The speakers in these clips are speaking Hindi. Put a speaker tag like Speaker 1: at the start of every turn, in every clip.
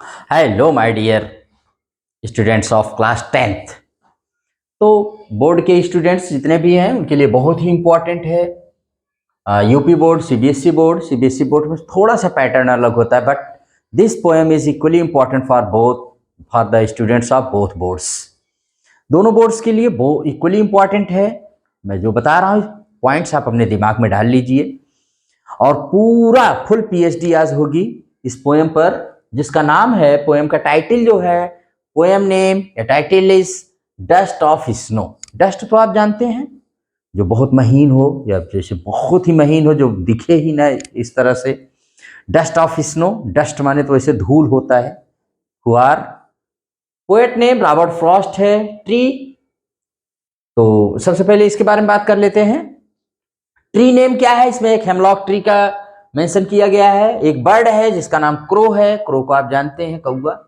Speaker 1: Hello my dear students of class 10th। तो बोर्ड के स्टूडेंट्स जितने भी हैं उनके लिए बहुत ही इम्पोर्टेंट है। यूपी बोर्ड, सीबीएसई बोर्ड में थोड़ा सा पैटर्न अलग होता है, but this poem is equally important for the students of both boards. दोनों बोर्ड्स के लिए वो इक्वली इम्पोर्टेंट है। मैं जो बता रहा हूँ पॉइंट्स आप अपने दिमाग में डाल लीजिए, और पूरा फुल पीएचडी आज होगी इस पोएम पर, जिसका नाम है, पोएम का टाइटल जो है, पोएम नेम या title is dust of snow. Dust तो आप जानते हैं, जो बहुत महीन हो, या जैसे बहुत ही महीन हो, जो दिखे ही ना इस तरह से। डस्ट ऑफ स्नो, डस्ट माने तो वैसे धूल होता है, फुहार। पोएट नेम रॉबर्ट फ्रॉस्ट है। ट्री, तो सबसे पहले इसके बारे में बात कर लेते हैं। ट्री नेम क्या है, इसमें एक हेमलॉक ट्री का मेंशन किया गया है। एक बर्ड है जिसका नाम क्रो है, क्रो को आप जानते हैं, कौवा।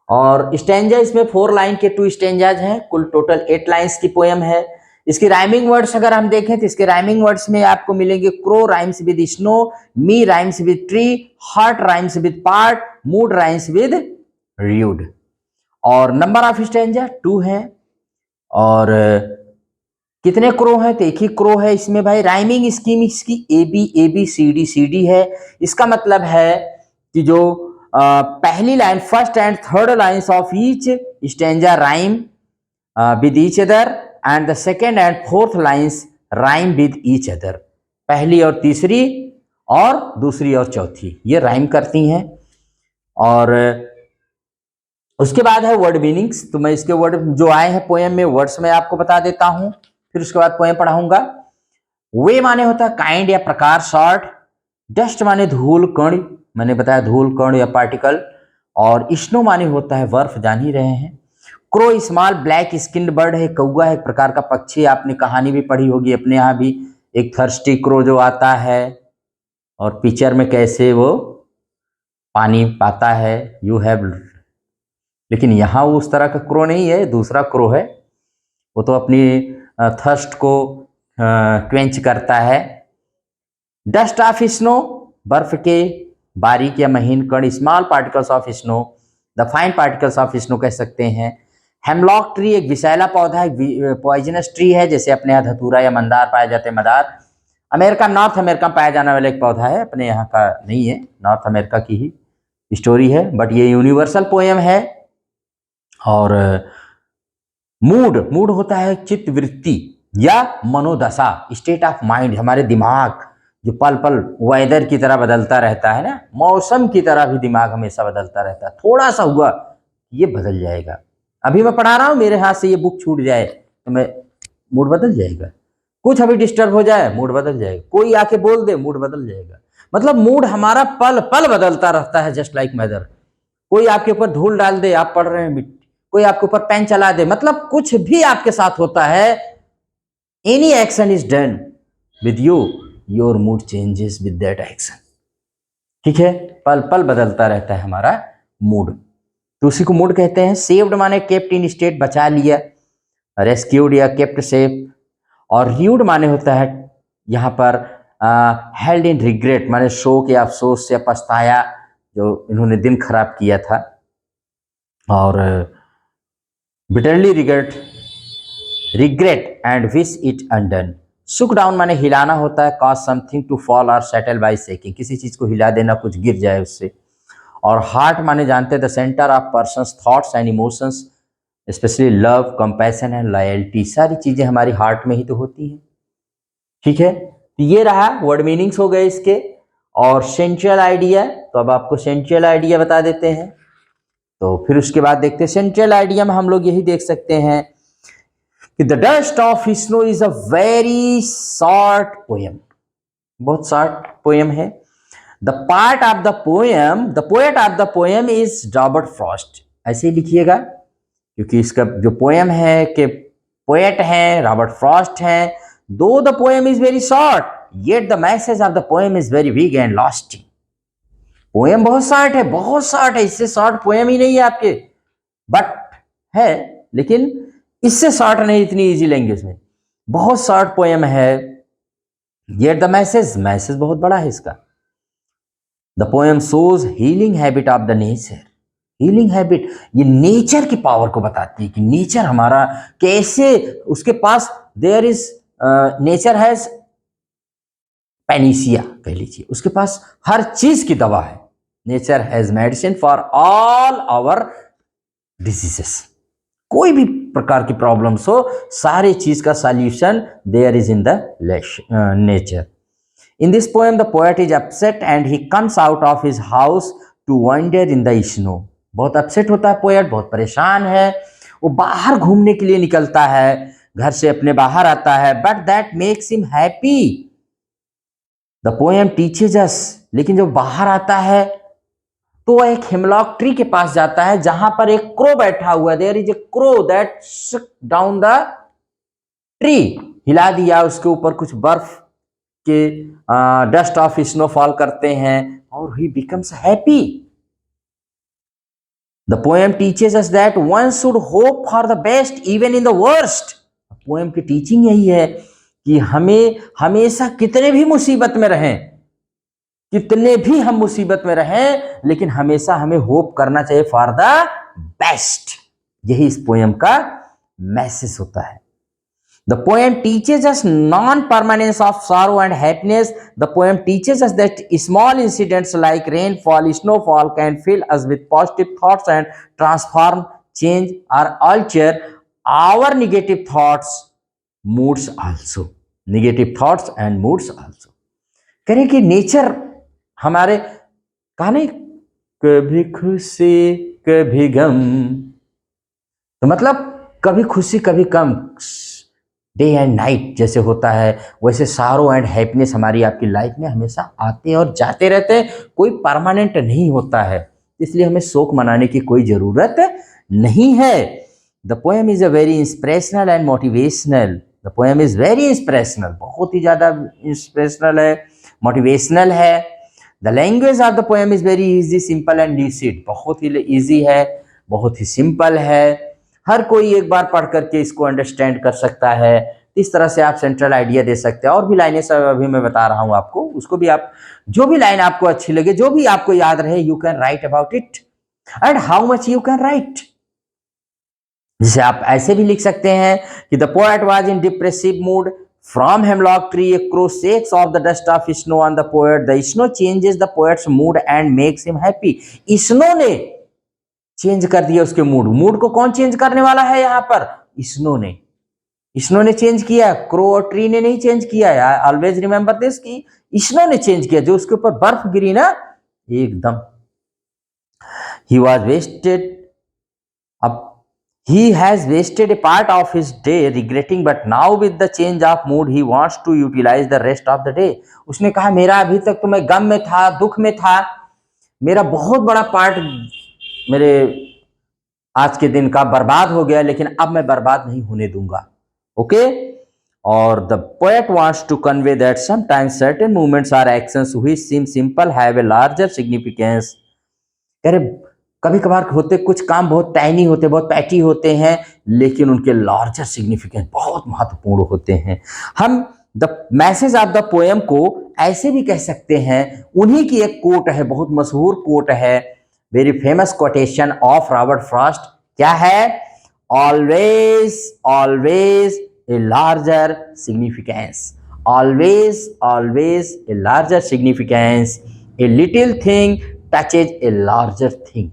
Speaker 1: और स्टेंजा, इसमें 4 लाइन के 2 स्टेंजाज हैं, कुल टोटल 8 लाइन्स की पोएम है। इसकी राइमिंग वर्ड्स अगर हम देखें तो इसके राइमिंग वर्ड्स में आपको मिलेंगे, crow rhymes with snow, me rhymes with tree, heart rhymes with part, mood rhymes with rude. और नंबर ऑफ स्टेंजा 2 है। और कितने क्रो हैं, तो एक ही क्रो है इसमें भाई। राइमिंग स्कीम इसकी ए बी सी डी है। इसका मतलब है कि जो पहली line, first and third lines of each stanza rhyme with each other, and the second and fourth lines rhyme with each other. पहली और तीसरी और दूसरी और चौथी ये राइम करती हैं। और उसके बाद है वर्ड मीनिंग्स। तो मैं इसके वर्ड जो आए हैं पोएम में, वर्ड्स में आपको बता देता हूं, फिर उसके बाद पोएम पढ़ाऊंगा। वे माने होता है काइंड या प्रकार, शॉर्ट। डस्ट माने धूल कण, मैंने बताया धूल कण या पार्टिकल। और स्नो माने होता है बर्फ, जान ही रहे हैं। Crow small black skinned bird है, कौवा है, एक प्रकार का पक्षी। आपने कहानी भी पढ़ी होगी अपने यहाँ भी, एक थर्स्टी क्रो जो आता है और पिक्चर में कैसे वो पानी पाता है, यू हैव। लेकिन यहाँ वो उस तरह का क्रो नहीं है, दूसरा क्रो है। वो तो अपनी थर्स्ट को क्वेंच करता है। डस्ट ऑफ स्नो, बर्फ के बारीक या महीन कण, small particles of snow, the fine particles of snow कह सकते हैं। हेमलॉक ट्री एक विषैला पौधा है, पॉइजनस ट्री है, जैसे अपने यहाँ धतूरा या मंदार पाए जाते हैं, मदार। अमेरिका, नॉर्थ अमेरिका में पाया जाने वाला एक पौधा है, अपने यहाँ का नहीं है, नॉर्थ अमेरिका की ही स्टोरी है, बट ये यूनिवर्सल पोएम है। और मूड, मूड होता है चित्त वृत्ति या मनोदशा, स्टेट ऑफ माइंड, हमारे दिमाग जो पल पल वेदर की तरह बदलता रहता है ना, मौसम की तरह भी दिमाग हमेशा बदलता रहता है। थोड़ा सा हुआ ये बदल जाएगा। अभी मैं पढ़ा रहा हूँ, मेरे हाथ से ये बुक छूट जाए तो मैं मूड बदल जाएगा। कुछ अभी डिस्टर्ब हो जाए, मूड बदल जाएगा। कोई आके बोल दे, मूड बदल जाएगा। मतलब मूड हमारा पल पल बदलता रहता है, जस्ट लाइक वेदर। कोई आपके ऊपर धूल डाल दे, आप पढ़ रहे हैं, कोई आपके ऊपर पेन चला दे, मतलब कुछ भी आपके साथ होता है, any action is done with you, your mood changes with that action. ठीक है, पल पल बदलता रहता है हमारा मूड, तो उसी को मूड कहते हैं। सेव्ड माने केप्ट इन स्टेट, बचा लिया, रेस्क्यूड या केप्ट सेफ। और र्यूड माने होता है यहाँ पर हेल्ड इन रिग्रेट, माने शोक या अफसोस से पछताया, जो इन्होंने दिन खराब किया था। और bitterly regret and wish it undone. सुक डाउन माने हिलाना होता है, कॉज समथिंग टू फॉल और सेटल बाय शेकिंग, किसी चीज को हिला देना, कुछ गिर जाए उससे। और हार्ट माने जानते हैं the centre of persons thoughts and emotions, specially love, compassion and loyalty. सारी चीजें हमारी हार्ट में ही तो होती हैं। ठीक है, तो ये रहा वर्ड मीनिंग्स हो गए इसके। और सेंट्रल आइडिया, तो अब आपको सेंट्रल आइडिया बता देते हैं। तो फिर उसके बाद देखते हैं सेंट्रल आइडिया में हम लोग यही देख सकते हैं कि the dust of snow is a very short poem, बहुत शॉर्ट पोएम है। The part of the poem, the poet of the poem is Robert Frost, ऐसे ही लिखिएगा, क्योंकि इसका जो पोएम है कि पोएट हैं रॉबर्ट फ्रॉस्ट हैं। Though the poem is very short, yet the message of the poem is very big and lasting. Poem बहुत शॉर्ट है, बहुत शॉर्ट है, इससे शॉर्ट पोएम ही नहीं है आपके, बट है, लेकिन इससे शॉर्ट नहीं, इतनी इजी लैंग्वेज में बहुत शॉर्ट पोएम है। येट द मैसेज, मैसेज बहुत बड़ा है इसका। The poem shows healing habit of the nature. Healing habit, ये नेचर की पावर को बताती है कि नेचर हमारा कैसे, उसके पास there is, nature has panacea कह लीजिए, उसके पास हर चीज की दवा है। Nature has medicine for all our diseases. कोई भी प्रकार की प्रॉब्लम्स हो, सारे चीज का solution there is in the nature. In this poem, the poet is upset and he comes out of his house to wander in the snow. बहुत अपसेट होता है पोएट, बहुत परेशान है, वो बाहर घूमने के लिए निकलता है, घर से अपने बाहर आता है, but that makes him happy. The poem teaches us, लेकिन जब बाहर आता है तो वह एक हिमलॉक ट्री के पास जाता है जहां पर एक क्रो बैठा हुआ है। There is a crow that shook down the tree, हिला दिया उसके ऊपर कुछ बर्फ के डस्ट ऑफ स्नोफॉल करते हैं और ही becomes happy. The poem teaches us that one should hope for the best even in the worst. Poem की टीचिंग यही है कि हमें हमेशा कितने भी मुसीबत में रहें, कितने भी हम मुसीबत में रहें, लेकिन हमेशा हमें होप करना चाहिए फॉर द बेस्ट। यही इस पोएम का मैसेज होता है। The poem teaches us non-permanence of sorrow and happiness. The poem teaches us that small incidents like rainfall, snowfall can fill us with positive thoughts and transform, change or alter our negative thoughts, moods also. Negative thoughts and moods also. करें कि नेचर हमारे, कहा नहीं, कभी खुशी कभी गम, तो मतलब कभी खुशी कभी गम, डे एंड नाइट जैसे होता है, वैसे सारो एंड हैप्पीनेस हमारी आपकी लाइफ में हमेशा आते और जाते रहते हैं, कोई परमानेंट नहीं होता है, इसलिए हमें शोक मनाने की कोई ज़रूरत नहीं है। The poem is a very inspirational and motivational. The poem is very inspirational, बहुत ही ज़्यादा इंस्पिरेशनल है, मोटिवेशनल है। The language of the poem is very easy, simple and lucid. बहुत ही ईजी है, बहुत ही सिंपल है, हर कोई एक बार पढ़ करके इसको अंडरस्टैंड कर सकता है। इस तरह से आप सेंट्रल आइडिया दे सकते हैं। और भी लाइनें सब अभी मैं बता रहा हूं आपको, उसको भी आप, जो भी लाइन आपको अच्छी लगे, जो भी आपको याद रहे, you can write about it and how much you can write. जिसे आप ऐसे भी लिख सकते हैं कि the poet was in depressive mood, from hemlock tree A crow shakes of the dust of snow on the poet, the snow changes the poet's mood and makes him happy. Snow ने चेंज कर दिया उसके मूड। मूड को कौन चेंज करने वाला है यहाँ पर? स्नो ने। स्नो ने चेंज किया, क्रो और ट्री ने नहीं चेंज किया है। ऑलवेज रिमेंबर दिस कि स्नो ने चेंज किया, जो उसके ऊपर बर्फ गिरी ना एकदम। ही वॉज वेस्टेड, अब he has wasted a part of his day regretting, but now with the change of mood he wants to utilize the rest of the day. उसने कहा मेरा अभी तक तो मैं गम में था, दुख में था, मेरा बहुत बड़ा पार्ट मेरे आज के दिन का बर्बाद हो गया, लेकिन अब मैं बर्बाद नहीं होने दूंगा। ओके, और the poet wants to convey that sometimes certain movements are actions which seem simple have a larger significance. कह रहे कभी कभार होते कुछ काम बहुत टाइनी होते, बहुत पैटी होते हैं, लेकिन उनके लार्जर सिग्निफिकेंस बहुत महत्वपूर्ण होते हैं। हम the message of the poem को ऐसे भी कह सकते हैं, उन्हीं की एक कोट है, बहुत मशहूर कोट है, very famous quotation of Robert Frost. क्या है? Always always a larger significance, always always a larger significance, a little thing touches a larger thing.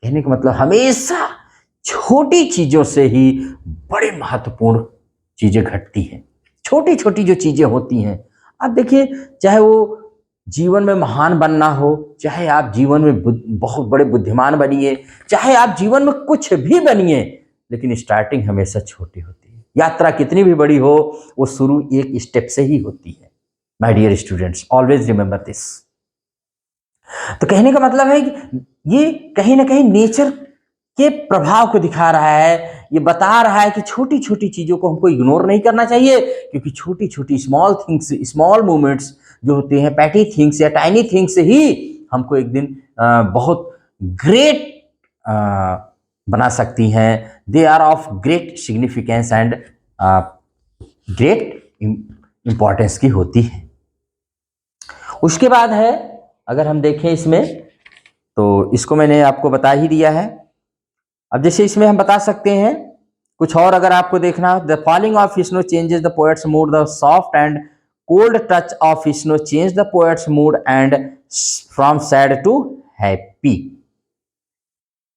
Speaker 1: कहने का मतलब हमेशा छोटी चीजों से ही बड़े महत्वपूर्ण चीजें घटती हैं। छोटी छोटी जो चीजें होती हैं, अब देखिए, चाहे वो जीवन में महान बनना हो, चाहे आप जीवन में बहुत बड़े बुद्धिमान बनिए, चाहे आप जीवन में कुछ भी बनिए, लेकिन स्टार्टिंग हमेशा छोटी होती है। यात्रा कितनी भी बड़ी हो, वो शुरू एक स्टेप से ही होती है। My dear students, always remember this. तो कहने का मतलब है कि ये कहीं ना कहीं नेचर के प्रभाव को दिखा रहा है, ये बता रहा है कि छोटी छोटी चीजों को हमको इग्नोर नहीं करना चाहिए, क्योंकि छोटी छोटी स्मॉल थिंग्स, स्मॉल मूवमेंट्स जो होते हैं, पैटी थिंग्स या टाइनी थिंग्स से ही हमको एक दिन बहुत ग्रेट बना सकती हैं। They are of great significance and great importance की होती है। उसके बाद है अगर हम देखें इसमें, तो इसको मैंने आपको बता ही दिया है। अब जैसे इसमें हम बता सकते हैं कुछ और, अगर आपको देखना, the falling of snow changes the poet's mood, the soft and cold touch of snow change the poet's mood and from sad to happy.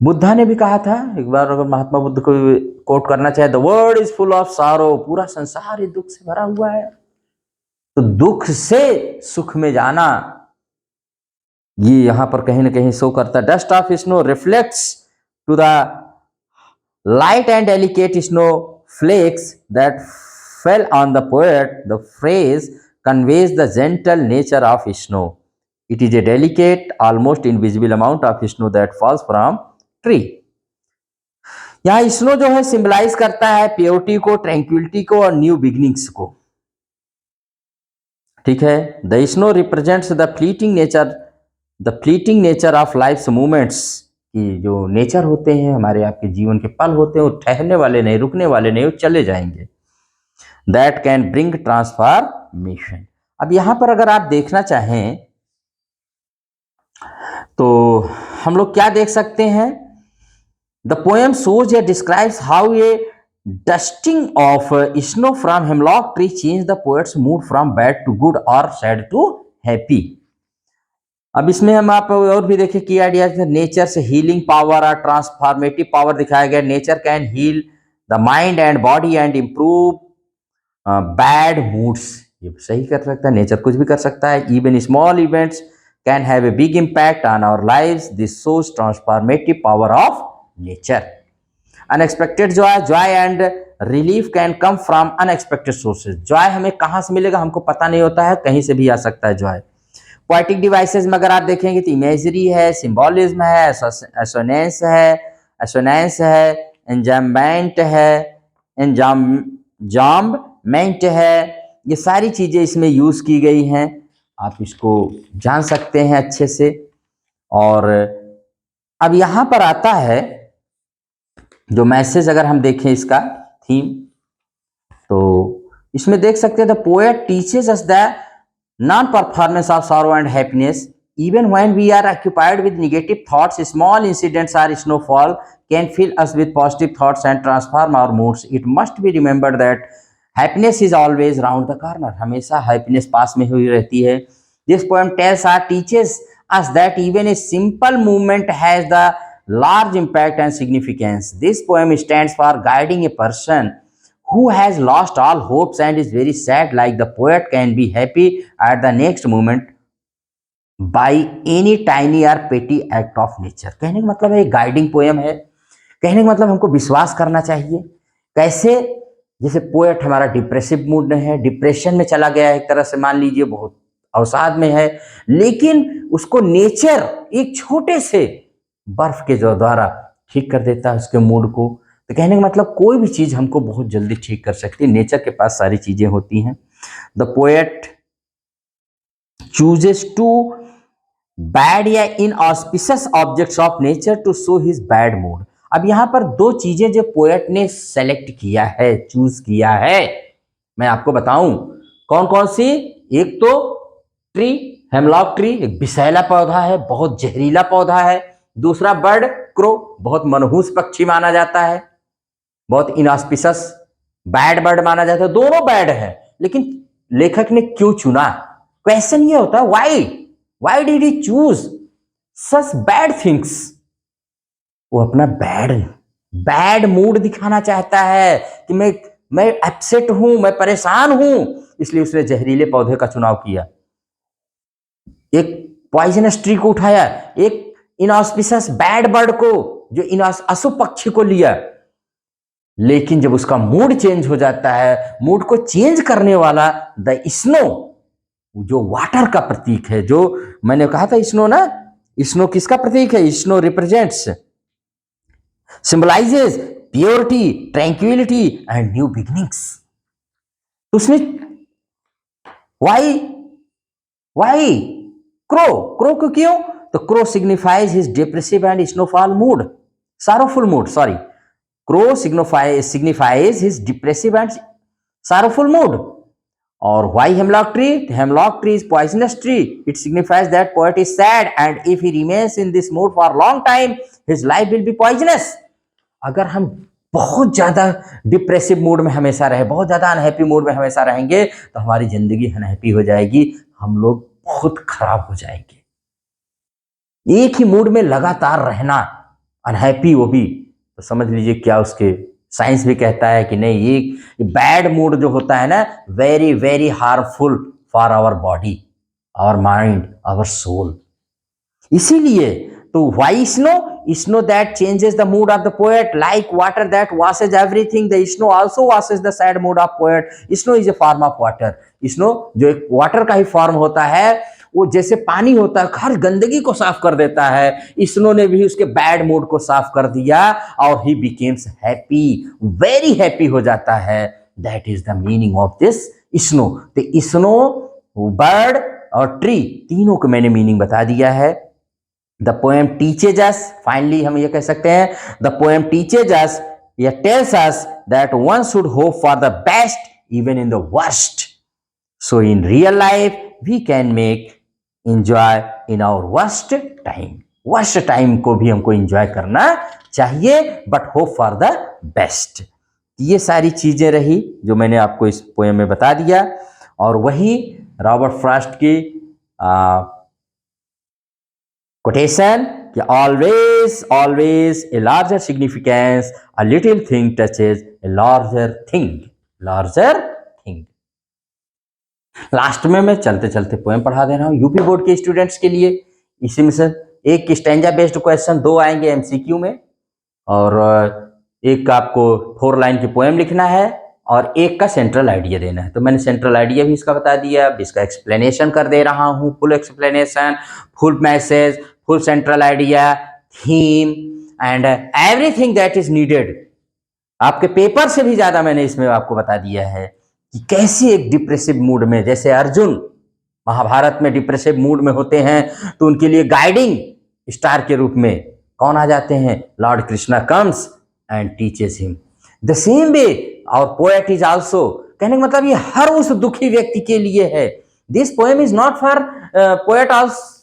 Speaker 1: Buddha ने भी कहा था एक बार, अगर महात्मा बुद्ध को कोट करना चाहे, the world is full of सारो, पूरा संसार ही दुख से भरा हुआ है। तो दुख से सुख में जाना, ये यहां पर कहीं ना कहीं शो करता है। Dust of snow reflects to the light and delicate snow flakes that fell on the poet, the phrase conveys the gentle nature of snow. It is a delicate, almost invisible amount of snow that falls from tree. यहाँ स्नो जो है सिंबलाइज करता है प्योरिटी को, ट्रैंक्विलिटी को और न्यू बिगिनिंग्स को। ठीक है, the snow represents the fleeting nature of life's movements, कि जो नेचर होते हैं हमारे आपके जीवन के पल होते हैं, वो ठहरने वाले नहीं, रुकने वाले नहीं, वो चले जाएंगे। That can bring transformation. अब यहां पर अगर आप देखना चाहें तो हम लोग क्या देख सकते हैं, द पोएम shows या describes how a dusting of snow from hemlock tree changed the poet's mood from bad to good or sad to happy. अब इसमें हम आप और भी देखें की आइडिया, नेचर से हीलिंग पावर और ट्रांसफॉर्मेटिव पावर दिखाया गया। Nature can heal the mind and body and improve bad moods, ये सही कर सकता है, नेचर कुछ भी कर सकता है। Even small events can have a big impact on our lives, this shows transformative power of nature. Unexpected joy and relief can come from unexpected sources. Joy हमें कहाँ से मिलेगा हमको पता नहीं होता है, कहीं से भी आ सकता है जॉय। पोएटिक डिवाइसेस में अगर आप देखेंगे तो इमेजरी है, सिंबॉलिज्म है, एसोनेंस है, एंजाममेंट है, एंजाममेंट है, ये सारी चीजें इसमें यूज की गई हैं। आप इसको जान सकते हैं अच्छे से। और अब यहां पर आता है जो मैसेज, अगर हम देखें इसका थीम, तो इसमें देख सकते हैं the poet teaches us the non performance of sorrow and happiness even when we are occupied with negative thoughts, small incidents are snowfall can fill us with positive thoughts and transform our moods. It must be remembered that happiness is always round the corner, हमेशा हैप्पीनेस पास में हुई रहती है। This poem tells are teaches us that even a simple movement has the large impact and significance. This poem stands for guiding a person who has lost all hopes and is very sad, like the poet can be happy at the next moment by any tiny or petty act of nature. कहने का मतलब है गाइडिंग पोएम है, कहने का मतलब हमको विश्वास करना चाहिए। कैसे, जैसे पोएट हमारा डिप्रेसिव मूड में है, डिप्रेशन में चला गया है, एक तरह से मान लीजिए बहुत अवसाद में है, लेकिन उसको नेचर एक छोटे से बर्फ के जो द्वारा ठीक कर देता है उसके मूड को। तो कहने का मतलब कोई भी चीज हमको बहुत जल्दी ठीक कर सकती है, नेचर के पास सारी चीजें होती हैं। The poet chooses to bad या inauspicious objects of nature to show his bad mood. अब यहां पर दो चीजें जो पोएट ने सेलेक्ट किया है, चूज किया है, मैं आपको बताऊं कौन कौन सी। एक तो ट्री, हेमलॉक ट्री, एक विषैला पौधा है, बहुत जहरीला पौधा है। दूसरा बर्ड, क्रो, बहुत मनहूस पक्षी माना जाता है, बहुत इनऑस्पिशियस बैड बर्ड माना जाता है। दोनों बैड है, लेकिन लेखक ने क्यों चुना? क्वेश्चन ये होता है why did he choose such bad things. वो अपना बैड मूड दिखाना चाहता है कि मैं अपसेट हूं, मैं परेशान हूं, इसलिए उसने जहरीले पौधे का चुनाव किया, एक पॉइजनस ट्री को उठाया, एक इनऑस्पिशियस बैड बर्ड को, जो अशुभ पक्षी को लिया। लेकिन जब उसका मूड चेंज हो जाता है, मूड को चेंज करने वाला द स्नो, जो वाटर का प्रतीक है, जो मैंने कहा था स्नो ना, स्नो किसका प्रतीक है? Snow represents, symbolizes purity, tranquillity and new beginnings. तो उसने वाई क्रो को क्यों? तो crow signifies his depressive and snowfall mood, sorrowful mood, sorry. Crow signifies his depressive and sorrowful mood. और why hemlock tree? The hemlock tree is poisonous tree. It signifies that poet is sad and if he remains in this mood for a long time, his life will be poisonous. अगर हम बहुत ज्यादा डिप्रेसिव मूड में हमेशा रहे, बहुत ज्यादा अनहैप्पी मूड में हमेशा रहेंगे तो हमारी जिंदगी अनहैप्पी हो जाएगी, हम लोग बहुत खराब हो जाएंगे। एक ही मूड में लगातार रहना, अनहैप्पी वो भी, तो समझ लीजिए क्या उसके साइंस भी कहता है कि नहीं, ये बैड मूड जो होता है ना, very very harmful for our body, our mind, our soul. इसीलिए तो why snow that changes the mood of the poet like water that washes everything, the snow also washes the sad mood of poet. Snow is a form of water. Snow जो एक वाटर का ही फॉर्म होता है, वो जैसे पानी होता है, हर गंदगी को साफ कर देता है। स्नो ने भी उसके बैड मूड को साफ कर दिया और ही बिकेम्स हैप्पी, वेरी हैप्पी हो जाता है। That is the meaning of this snow. तो स्नो, बर्ड और ट्री, तीनों को मैंने मीनिंग बता दिया है। The poem teaches us, finally हम ये कह सकते हैं, द पोएम टीचेज अस या tells us that one should hope for the best even in the worst. So in real life we can make enjoy in our worst time. Worst time को भी हमको एंजॉय करना चाहिए, but hope for the best. ये सारी चीजें रही जो मैंने आपको इस पोएम में बता दिया। और वही रॉबर्ट फ्रॉस्ट की कोटेशन कि always always a larger significance, a little thing touches a larger thing, larger thing. Last में मैं चलते चलते पोएम पढ़ा दे रहा हूँ यूपी बोर्ड के स्टूडेंट्स के लिए। इसी में से एक स्टैंजा बेस्ड क्वेश्चन 2 आएंगे एमसीक्यू में, और एक आपको 4 लाइन की पोएम लिखना है और एक का सेंट्रल आइडिया देना है। तो मैंने सेंट्रल आइडिया भी इसका बता दिया, अब इसका एक्सप्लेनेशन कर दे रहा हूँ, full explanation, full message, full central idea, theme and everything that is needed. आपके पेपर से भी ज्यादा मैंने इसमें आपको बता दिया है कि कैसे एक डिप्रेसिव मूड में, जैसे अर्जुन महाभारत में डिप्रेसिव मूड में होते हैं तो उनके लिए गाइडिंग स्टार के रूप में कौन आ जाते हैं? Lord Krishna comes and teaches him. The same way our poet is also, कहने का मतलब ये हर उस दुखी व्यक्ति के लिए है। This poem is not for poet also,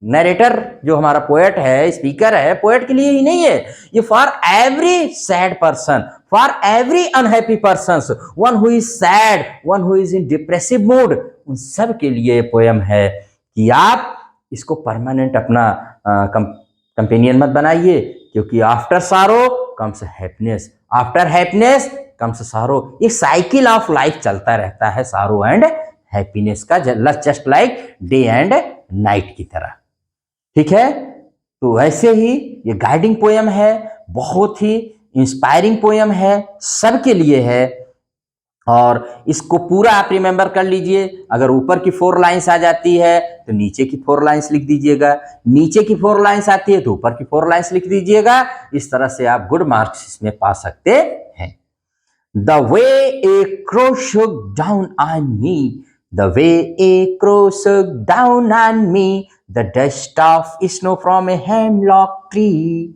Speaker 1: narrator जो हमारा पोएट है, स्पीकर है, पोएट के लिए ही नहीं है, ये for every sad person, for every unhappy person, one who is sad, one who is in depressive mood, उन सब के लिए पोएम है कि आप इसको परमानेंट अपना कंपेनियन मत बनाइए, क्योंकि आफ्टर सारो comes happiness, after happiness comes सारो। ये साइकिल ऑफ लाइफ चलता रहता है, सारो एंड हैप्पीनेस का, just like day and night की तरह। ठीक है, तो ऐसे ही ये गाइडिंग पोएम है, बहुत ही इंस्पायरिंग पोएम है, सबके लिए है। और इसको पूरा आप रिमेंबर कर लीजिए। अगर ऊपर की 4 लाइन्स आ जाती है तो नीचे की 4 लाइन्स लिख दीजिएगा, नीचे की 4 लाइन्स आती है तो ऊपर की 4 लाइन्स लिख दीजिएगा। इस तरह से आप गुड मार्क्स इसमें पा सकते हैं। The way a crow shook down on me, the way a crow shook down on me, the dust of snow from a hemlock tree.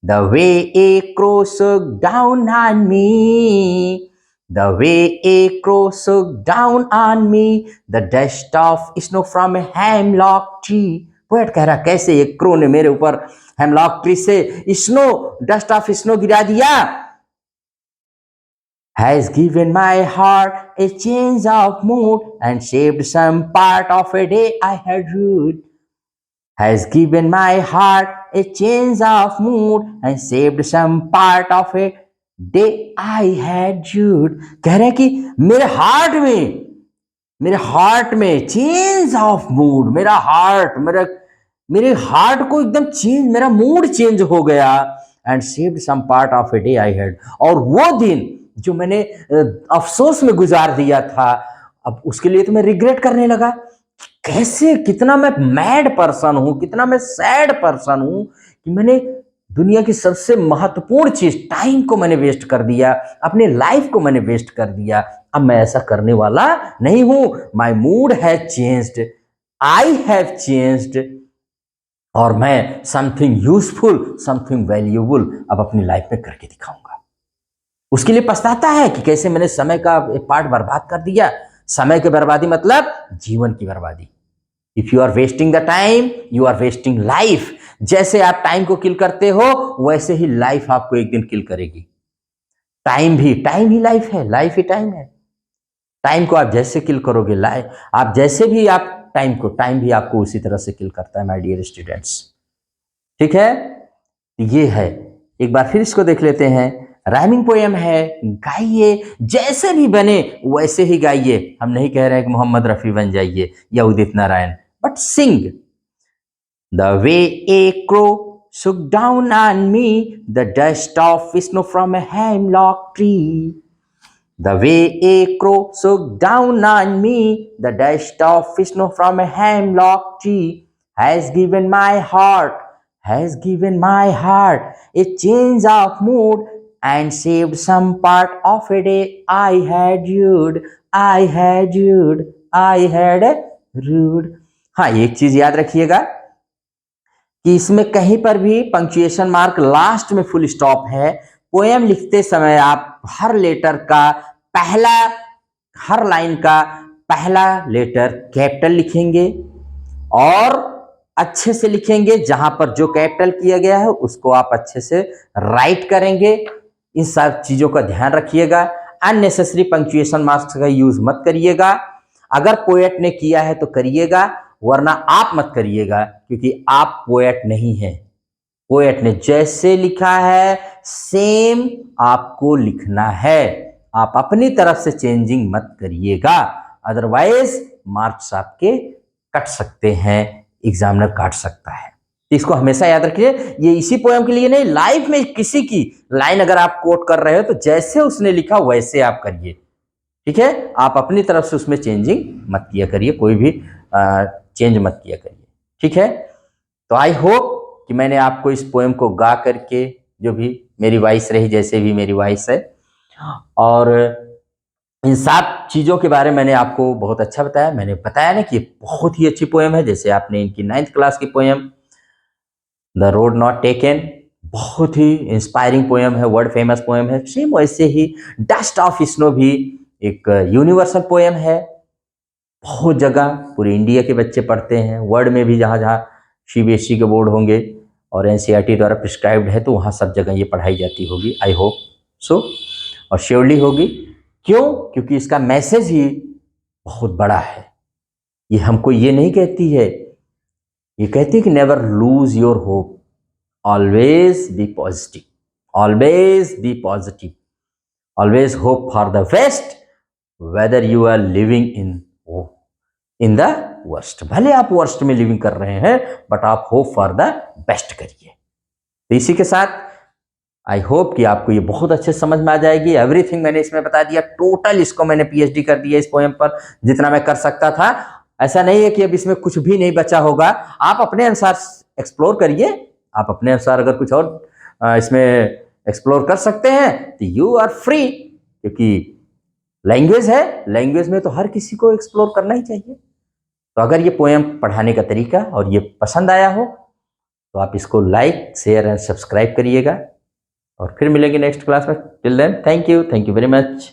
Speaker 1: The way a crow shook down on me, the way a crow shook down on me, the dust of snow from a hemlock tree. Poet कह रहा कैसे एक क्रो ने मेरे ऊपर हेमलॉक ट्री से स्नो, डस्ट ऑफ स्नो गिरा दिया। Has given my heart a change of mood and saved some part of a day I had rued. Has given my heart a change of mood and saved some part of a day I had rued. कह रहे हैं कि मेरे हार्ट में चेंज ऑफ मूड, मेरे हार्ट को एकदम चेंज, मेरा मूड चेंज हो गया। And saved some part of a day I had, और वो दिन जो मैंने अफसोस में गुजार दिया था, अब उसके लिए तो मैं रिग्रेट करने लगा। कैसे, कितना मैं मैड पर्सन हूं, कितना मैं सैड पर्सन हूं कि मैंने दुनिया की सबसे महत्वपूर्ण चीज, टाइम को मैंने वेस्ट कर दिया, अपने लाइफ को मैंने वेस्ट कर दिया। अब मैं ऐसा करने वाला नहीं हूं। My mood has changed, I have changed, और मैं समथिंग यूजफुल, समथिंग वैल्यूबल अब अपनी लाइफ में करके दिखाऊंगा। उसके लिए पछताता है कि कैसे मैंने समय का एक पार्ट बर्बाद कर दिया, समय की बर्बादी मतलब जीवन की बर्बादी। If you are wasting the time you are wasting life. जैसे आप टाइम को किल करते हो वैसे ही लाइफ आपको एक दिन किल करेगी। टाइम ही लाइफ है, लाइफ ही टाइम है। टाइम को आप जैसे किल करोगे लाइफ, आप जैसे भी आप टाइम भी आपको उसी तरह से किल करता है माय डियर स्टूडेंट्स। ठीक है, ये है। एक बार फिर इसको देख लेते हैं। राइमिंग पोएम है, गाइए, जैसे भी बने वैसे ही गाइए। हम नहीं कह रहे हैं कि मोहम्मद रफी बन जाइए या Udit Narayan, but sing. The way a crow shook down on me the dust of snow from a hemlock tree. The way a crow shook down on me the dust of snow from a hemlock tree has given my heart a change of mood and saved some part of a day I had rude. हाँ, एक चीज याद रखिएगा कि इसमें कहीं पर भी पंक्चुएशन मार्क लास्ट में फुल स्टॉप है। पोएम लिखते समय आप हर लेटर का पहला, हर लाइन का पहला लेटर कैपिटल लिखेंगे और अच्छे से लिखेंगे। जहां पर जो कैपिटल किया गया है उसको आप अच्छे से राइट करेंगे। इन सब चीजों का ध्यान रखिएगा। अननेसेसरी पंक्चुएशन मार्क्स का यूज मत करिएगा। अगर पोएट ने किया है तो करिएगा, वरना आप मत करिएगा, क्योंकि आप पोएट नहीं हैं। पोएट ने जैसे लिखा है सेम आपको लिखना है। आप अपनी तरफ से चेंजिंग मत करिएगा, अदरवाइज मार्क्स आपके कट सकते हैं, एग्जामिनर काट सकता है। तो इसको हमेशा याद रखिए। ये इसी पोएम के लिए नहीं, लाइफ में किसी की लाइन अगर आप कोट कर रहे हो तो जैसे उसने लिखा वैसे आप करिए। ठीक है, आप अपनी तरफ से उसमें चेंजिंग मत किया करिए, कोई भी चेंज मत किया करिए। ठीक है, तो आई होप कि मैंने आपको इस पोएम को गा करके, जो भी मेरी वॉइस रही, जैसे भी मेरी वॉइस है, और इन सब चीज़ों के बारे में मैंने आपको बहुत अच्छा बताया। मैंने बताया ना कि ये बहुत ही अच्छी पोएम है। जैसे आपने इनकी 9th क्लास की poem the road not taken, बहुत ही इंस्पायरिंग पोएम है, वर्ल्ड फेमस पोएम है। सेम वैसे ही डस्ट ऑफ स्नो भी एक यूनिवर्सल पोएम है। बहुत जगह पूरे इंडिया के बच्चे पढ़ते हैं, वर्ल्ड में भी जहाँ जहाँ सीबीएसई के बोर्ड होंगे और एनसीईआरटी द्वारा प्रिस्क्राइब्ड है तो वहाँ सब जगह ये पढ़ाई जाती होगी। आई होप सो, और श्योरली होगी। क्यों? क्योंकि इसका मैसेज ही बहुत बड़ा है। ये हमको ये नहीं कहती है, ये कहती है कि never lose your hope, always be positive, always be positive, always hope for the best whether you are living in the worst. भले आप वर्स्ट में लिविंग कर रहे हैं बट आप होप फॉर द बेस्ट करिए। तो इसी के साथ आई होप कि आपको ये बहुत अच्छे समझ में आ जाएगी। एवरीथिंग मैंने इसमें बता दिया, टोटल इसको मैंने पीएचडी कर दिया इस पोएम पर, जितना मैं कर सकता था। ऐसा नहीं है कि अब इसमें कुछ भी नहीं बचा होगा। आप अपने अनुसार एक्सप्लोर करिए, आप अपने अनुसार अगर कुछ और इसमें एक्सप्लोर कर सकते हैं तो यू आर फ्री, क्योंकि लैंग्वेज है, लैंग्वेज में तो हर किसी को एक्सप्लोर करना ही चाहिए। तो अगर ये पोएम पढ़ाने का तरीका और ये पसंद आया हो तो आप इसको लाइक, शेयर एंड सब्सक्राइब करिएगा। और फिर मिलेंगे नेक्स्ट क्लास में। Till then, thank you very much.